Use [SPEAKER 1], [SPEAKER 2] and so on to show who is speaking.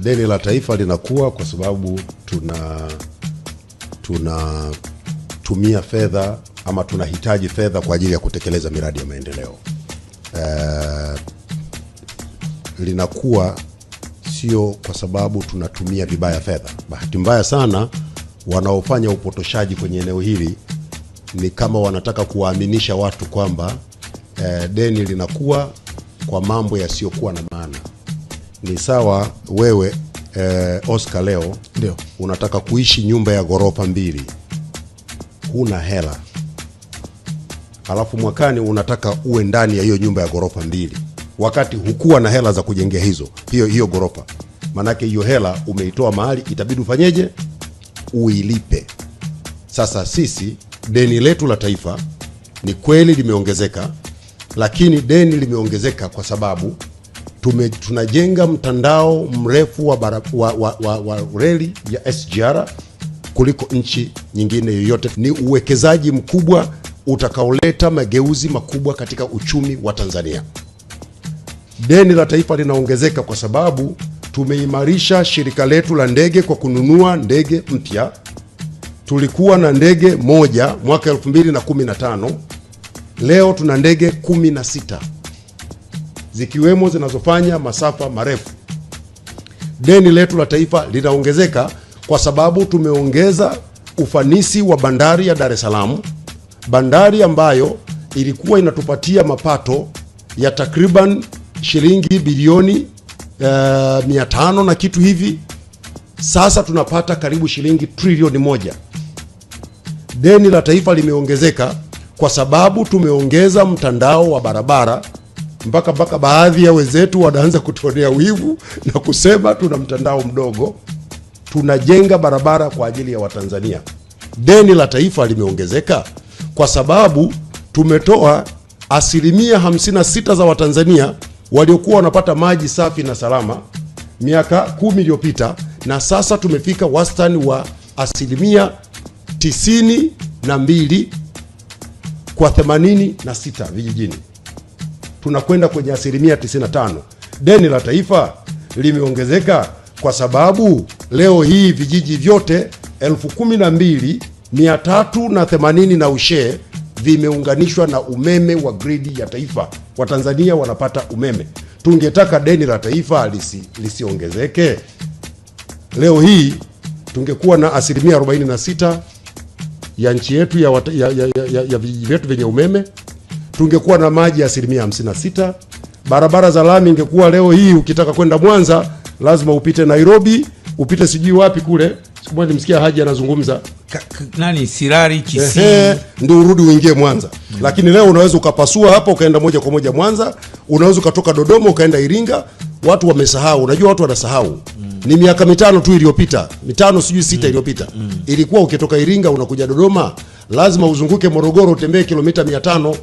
[SPEAKER 1] Deni la taifa linakuwa kwa sababu tunatumia fedha ama tunahitaji fedha kwa ajili ya kutekeleza miradi ya maendeleo. Linakuwa sio kwa sababu tunatumia vibaya fedha. Bahati mbaya sana wanaofanya upotoshaji kwenye eneo hili ni kama wanataka kuwaaminisha watu kwamba deni linakuwa kwa mambo yasiyokuwa na maana. Ni sawa wewe Oscar leo
[SPEAKER 2] ndio
[SPEAKER 1] unataka kuishi nyumba ya ghorofa 2, huna hela, alafu mwakani unataka uwe ndani ya hiyo nyumba ya ghorofa 2 wakati hukuwa na hela za kujengea hiyo ghorofa. Manake hiyo hela umeitoa mahali, itabidi ufanyeje? Uilipe. Sasa sisi deni letu la taifa ni kweli limeongezeka, lakini deni limeongezeka kwa sababu tunajenga mtandao mrefu wa reli ya SGR kuliko nchi nyingine yoyote. Ni uwekezaji mkubwa utakaoleta mageuzi makubwa katika uchumi wa Tanzania. Deni la taifa linaongezeka kwa sababu tumeimarisha shirika letu la ndege kwa kununua ndege mpya. Tulikuwa na ndege moja mwaka 2015, leo tuna ndege 16 zikiwemo zinazofanya masafa marefu. Deni letu la taifa linaongezeka kwa sababu tumeongeza ufanisi wa bandari ya Dar es Salaam, bandari ambayo ilikuwa inatupatia mapato ya takriban shilingi bilioni 500 na kitu hivi, sasa tunapata karibu shilingi trilioni 1. Deni la taifa limeongezeka kwa sababu tumeongeza mtandao wa barabara mpaka baadhi ya wenzetu wanaanza kutuonea wivu na kusema tuna mtandao mdogo. Tunajenga barabara kwa ajili ya Watanzania. Deni la taifa limeongezeka kwa sababu tumetoa 56% za Watanzania waliokuwa wanapata maji safi na salama miaka 10 iliyopita, na sasa tumefika wastani wa 92 kwa 86 vijijini. Tunakwenda kwenye 95%. Deni la taifa limeongezeka kwa sababu leo hii vijiji vyote 12,380 na ushe vimeunganishwa na umeme wa gridi ya taifa. Watanzania wanapata umeme. Tungetaka deni la taifa lisiongezeke. Leo hii tungekuwa na 46% ya nchi yetu ya vijiji vyetu vyenye umeme. Tungekuwa na maji 56%. Barabara za lami ingekuwa leo hii ukitaka kwenda Mwanza lazima upite Nairobi, upite sijui wapi kule. Siku moja nimsikia Haji anazungumza
[SPEAKER 2] nani Sirari Kisii
[SPEAKER 1] ndio urudi uingie Mwanza. Lakini leo unaweza ukapasua hapa ukaenda moja kwa moja Mwanza, unaweza ukatoka Dodoma ukaenda Iringa. Watu wamesahau, unajua watu wanasahau. Ni miaka 5 tu iliyopita, 5 sijui 6 iliyopita. Ilikuwa ukitoka Iringa unakuja Dodoma lazima uzunguke Morogoro, utembee kilomita 500